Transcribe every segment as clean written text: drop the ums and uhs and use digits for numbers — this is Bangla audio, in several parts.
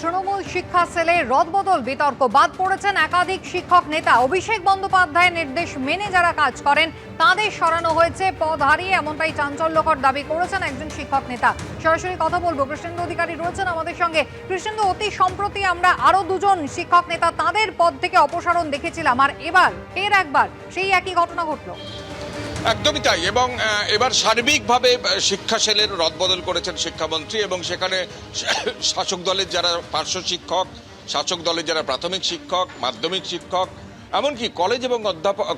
তৃণমূল শিক্ষা সেলে রদবদল বিতর্ক, বাদ পড়েছেন একাধিক শিক্ষক নেতা। অভিষেক বন্দ্যোপাধ্যায়ের নির্দেশ মেনে যারা কাজ করেন তাদের সরানো হয়েছে পদ হারিয়ে, এমনটাই চাঞ্চল্যকর দাবি করেছেন একজন শিক্ষক নেতা। সরাসরি কথা বলবো, কৃষ্ণেন্দু অধিকারী রয়েছেন আমাদের সঙ্গে। কৃষ্ণেন্দু, অতি সম্প্রতি আমরা আরো দুজন শিক্ষক নেতা তাদের পদ থেকে অপসারণ দেখেছিলাম, আর এবার ফের একবার সেই একই ঘটনা ঘটলো। একদমই তাই, এবং এবার সার্বিকভাবে শিক্ষা সেলের রদবদল করেছেন শিক্ষামন্ত্রী, এবং সেখানে শাসক দলের যারা পার্শ্ব শিক্ষক, শাসক দলের যারা প্রাথমিক শিক্ষক, মাধ্যমিক শিক্ষক, এমনকি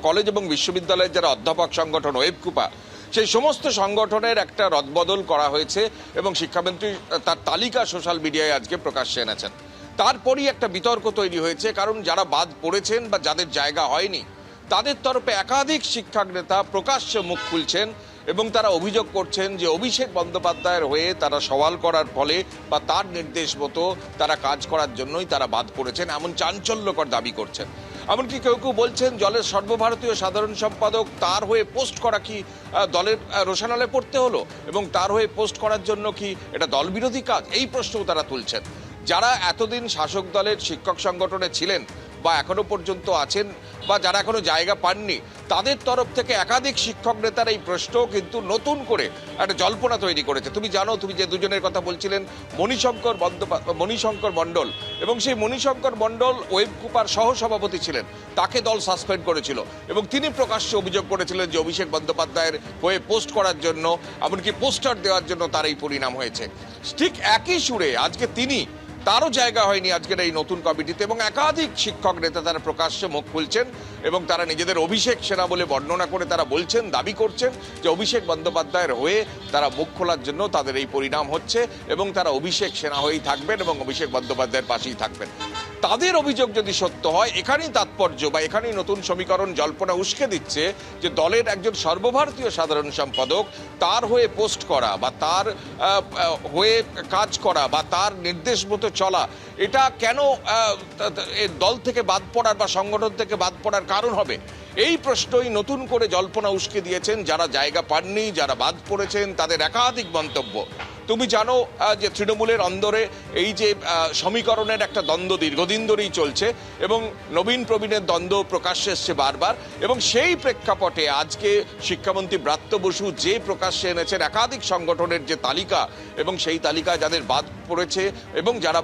কলেজ এবং বিশ্ববিদ্যালয়ের যারা অধ্যাপক সংগঠন ওয়েবকুপা, সেই সমস্ত সংগঠনের একটা রদবদল করা হয়েছে এবং শিক্ষামন্ত্রী তার তালিকা সোশ্যাল মিডিয়ায় আজকে প্রকাশ্যে এনেছেন। তারপরই একটা বিতর্ক তৈরি হয়েছে, কারণ যারা বাদ পড়েছেন বা যাদের জায়গা হয়নি তাদের তরফে একাধিক শিক্ষক নেতা প্রকাশ্যে মুখ খুলছেন এবং তারা অভিযোগ করছেন যে অভিষেক বন্দ্যোপাধ্যায়ের হয়ে তারা সওয়াল করার ফলে বা তার নির্দেশ মতো তারা কাজ করার জন্যই তারা বাদ পড়েছেন, এমন চাঞ্চল্যকর দাবি করছেন। এমনকি কেউ কেউ বলছেন দলের সর্বভারতীয় সাধারণ সম্পাদক, তার হয়ে পোস্ট করা কি দলের রোশানলে পড়তে হলো, এবং তার হয়ে পোস্ট করার জন্য কি এটা দলবিরোধী কাজ, এই প্রশ্নও তারা তুলছেন। যারা এতদিন শাসক দলের শিক্ষক সংগঠনে ছিলেন বা এখনো পর্যন্ত আছেন বা যারা এখনো জায়গা পাননি, তাদের তরফ থেকে একাধিক শিক্ষক নেতার এই প্রশ্ন কিন্তু নতুন করে একটা জল্পনা তৈরি করেছে। তুমি জানো, তুমি যে দুজনের কথা বলছিলেন, মণিশঙ্কর মণ্ডল, এবং সেই মণিশঙ্কর মণ্ডল ওয়েবকুপার সহসভাপতি ছিলেন, তাকে দল সাসপেন্ড করেছিল এবং তিনি প্রকাশ্যে অভিযোগ করেছিলেন যে অভিষেক বন্দ্যোপাধ্যায়ের হয়ে পোস্ট করার জন্য, এমনকি পোস্টার দেওয়ার জন্য তার এই পরিণাম হয়েছে। ঠিক একই সুরে আজকে তারও জায়গা হয়নি আজকের এই নতুন কমিটিতে, এবং একাধিক শিক্ষক নেতা তারা প্রকাশ্যে মুখ খুলছেন এবং তারা নিজেদের অভিষেক সেনা বলে বর্ণনা করে তারা বলছেন, দাবি করছেন যে অভিষেক বন্দ্যোপাধ্যায়ের হয়ে তারা মুখ খোলার জন্য তাদের এই পরিণাম হচ্ছে এবং তারা অভিষেক সেনা হয়েই থাকবেন এবং অভিষেক বন্দ্যোপাধ্যায়ের পাশেই থাকবেন। তাদের অভিযোগ যদি সত্য হয়, এখানেই তাৎপর্য বা এখানেই নতুন সমীকরণ জল্পনা উস্কে দিচ্ছে যে দলের একজন সর্বভারতীয় সাধারণ সম্পাদক, তার হয়ে পোস্ট করা বা তার হয়ে কাজ করা বা তার নির্দেশ মতো চলা, এটা কেন দল থেকে বাদ পড়ার বা সংগঠন থেকে বাদ পড়ার কারণ হবে? এই প্রশ্নই নতুন করে জল্পনা উস্কে দিয়েছেন যারা জায়গা পাননি, যারা বাদ পড়েছেন, তাদের একাধিক মন্তব্য। তুমি জানো যে তৃণমূলের অন্দরে এই যে সমীকরণের একটা দ্বন্দ্ব দীর্ঘদিন ধরেই চলছে এবং নবীন প্রবীণের দ্বন্দ্ব প্রকাশ্যে এসছে বারবার, এবং সেই প্রেক্ষাপটে আজকে শিক্ষামন্ত্রী ব্রাত্য বসু যে প্রকাশ্যে এনেছেন একাধিক সংগঠনের যে তালিকা, এবং সেই তালিকায় যাদের বাদ পড়েছে এবং যারা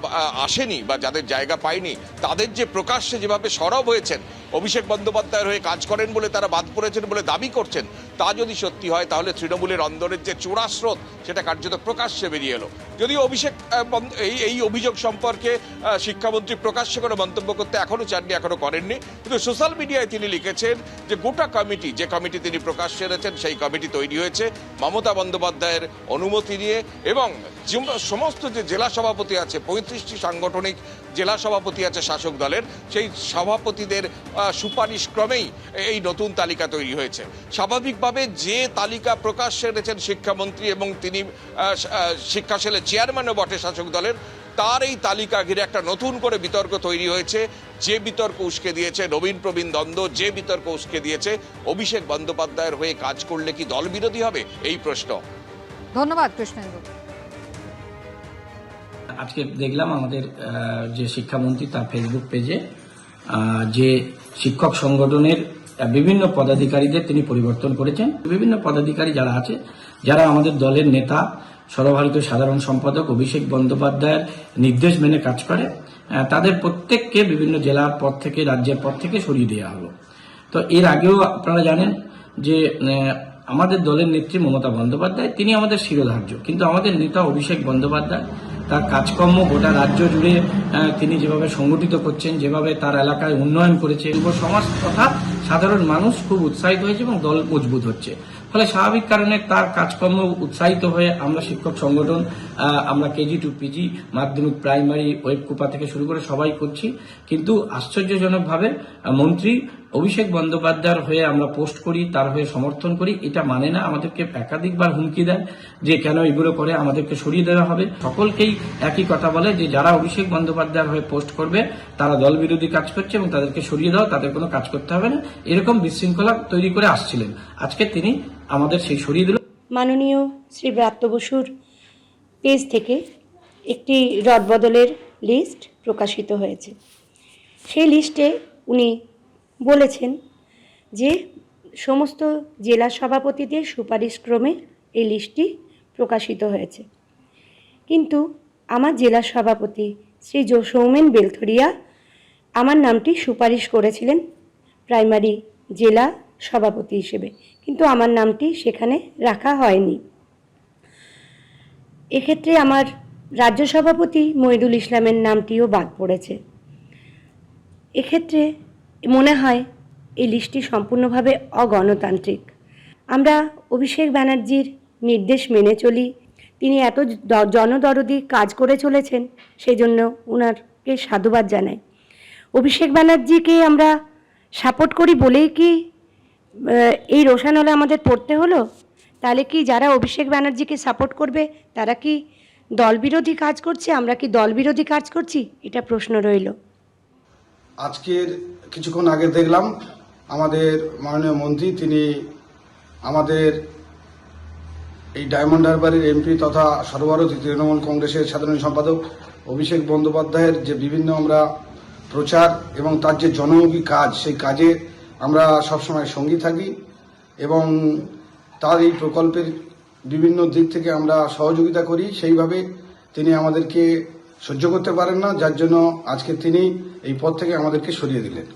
আসেনি বা যাদের জায়গা পায়নি, তাদের যে প্রকাশ্যে যেভাবে সরব হয়েছেন, অভিষেক বন্দ্যোপাধ্যায়ের হয়ে কাজ করেন বলে তারা বাদ পড়েছেন বলে দাবি করছেন, তা যদি সত্যি হয় তাহলে তৃণমূলের অন্দরের যে চোরা স্রোত সেটা কার্যত প্রকাশ্যে বেরিয়ে এলো। যদিও অভিষেক এই অভিযোগ সম্পর্কে শিক্ষামন্ত্রী প্রকাশ্যে কোনো মন্তব্য করতে এখনো চাননি, এখনো করেননি, কিন্তু সোশ্যাল মিডিয়ায় তিনি লিখেছেন যে গোটা কমিটি, যে কমিটি তিনি প্রকাশ্যে এনেছেন, সেই কমিটি তৈরি হয়েছে মমতা বন্দ্যোপাধ্যায়ের অনুমতি নিয়ে, এবং সমস্ত যে জেলা সভাপতি আছে, 35টি সাংগঠনিক জেলা সভাপতি আছে শাসক দলের, সেই সভাপতিদের সুপারিশ ক্রমেই এই নতুন তালিকা তৈরি হয়েছে। স্বাভাবিকভাবে যে তালিকা প্রকাশ্যে এনেছেন শিক্ষামন্ত্রী, এবং তিনি শিক্ষা সেলের চেয়ারম্যানও বটে শাসক দলের, তার এই তালিকা ঘিরে একটা নতুন করে বিতর্ক তৈরি হয়েছে। যে বিতর্ক উস্কে দিয়েছে নবীন প্রবীণ দ্বন্দ্ব, যে বিতর্ক উস্কে দিয়েছে অভিষেক বন্দ্যোপাধ্যায়ের হয়ে কাজ করলে কি দল বিরোধী হবে, এই প্রশ্ন। ধন্যবাদ কৃষ্ণেন্দু। আজকে দেখলাম আমাদের যে শিক্ষামন্ত্রী তার ফেসবুক পেজে যে শিক্ষক সংগঠনের বিভিন্ন পদাধিকারীদের তিনি পরিবর্তন করেছেন। বিভিন্ন পদাধিকারী যারা আছে, যারা আমাদের দলের নেতা, সর্বভারতীয় সাধারণ সম্পাদক অভিষেক বন্দ্যোপাধ্যায়ের নির্দেশ মেনে কাজ করে, তাদের প্রত্যেককে বিভিন্ন জেলার পদ থেকে, রাজ্যের পদ থেকে সরিয়ে দেওয়া হলো। তো এর আগেও আপনারা জানেন যে আমাদের দলের নেত্রী মমতা বন্দ্যোপাধ্যায় তিনি আমাদের শিরোধার্য, কিন্তু আমাদের নেতা অভিষেক বন্দ্যোপাধ্যায় তার কাজকর্ম গোটা রাজ্য জুড়ে তিনি যেভাবে সংগঠিত করছেন, যেভাবে তার এলাকায় উন্নয়ন করেছে, যুব সমাজ তথা সাধারণ মানুষ খুব উৎসাহিত হয়েছে এবং দল মজবুত হচ্ছে। ফলে স্বাভাবিক কারণে তার কাজকর্ম উৎসাহিত হয়ে আমরা শিক্ষক সংগঠন, আমরা কেজি টু পিজি, মাধ্যমিক, প্রাইমারি, ওয়েবকুপা থেকে শুরু করে সবাই করছি। কিন্তু আশ্চর্যজনকভাবে মন্ত্রী অভিষেক বন্দ্যোপাধ্যায়ের হয়ে আমরা পোস্ট করি, তার হয়ে সমর্থন করি, এটা মানে না। আমাদেরকে একাধিকবার হুমকি দেয় যে কেন এগুলো করে, আমাদেরকে সরিয়ে দেওয়া হবে। সকলকেই একই কথা বলে যে যারা অভিষেক বন্দ্যোপাধ্যায়ের হয়ে পোস্ট করবে তারা দল বিরোধী কাজ করছে এবং তাদেরকে সরিয়ে দাও, তাদের কোনো কাজ করতে হবে না, এরকম বিশৃঙ্খলা তৈরি করে আসছিলেন। আজকে তিনি আমাদের সেই সরিয়ে দিল। মাননীয় শ্রী ব্রাত্য বসুর পেজ থেকে একটি রদবদলের লিস্ট প্রকাশিত হয়েছে। সেই লিস্টে উনি বলেছেন যে সমস্ত জেলা সভাপতিদের সুপারিশক্রমে এই লিস্টটি প্রকাশিত হয়েছে, কিন্তু আমার জেলা সভাপতি শ্রী সৌমেন বেলথরিয়া আমার নামটি সুপারিশ করেছিলেন প্রাইমারি জেলা সভাপতি হিসেবে, কিন্তু আমার নামটি সেখানে রাখা হয়নি। এক্ষেত্রে আমার রাজ্য সভাপতি মহিদুল ইসলামের নামটিও বাদ পড়েছে। এক্ষেত্রে মনে হয় এই লিস্টটি সম্পূর্ণভাবে অগণতান্ত্রিক। আমরা অভিষেক ব্যানার্জির নির্দেশ মেনে চলি, তিনি এত জনদরদি কাজ করে চলেছেন, সেই জন্য ওনাকে সাধুবাদ জানাই। অভিষেক ব্যানার্জিকে আমরা সাপোর্ট করি বলেই কি এই রোষানলে আমাদের পড়তে হলো? তাহলে কি যারা অভিষেক ব্যানার্জিকে সাপোর্ট করবে তারা কি দলবিরোধী কাজ করছে, আমরা কি দলবিরোধী কাজ করছি? এটা প্রশ্ন রইল। আজকের কিছুক্ষণ আগে দেখলাম আমাদের মাননীয় মন্ত্রী তিনি আমাদের এই ডায়মন্ড হারবারের এমপি তথা সর্বভারতীয় তৃণমূল কংগ্রেসের সাধারণ সম্পাদক অভিষেক বন্দ্যোপাধ্যায়ের যে বিভিন্ন আমরা প্রচার এবং তার যে জনমুখী কাজ, সেই কাজে আমরা সবসময় সঙ্গী থাকি এবং তার এই প্রকল্পের বিভিন্ন দিক থেকে আমরা সহযোগিতা করি। সেইভাবে তিনি আমাদেরকে সহ্য করতে পারেন না, যার জন্য আজকে তিনি এই পদ থেকে আমাদেরকে সরিয়ে দিলেন।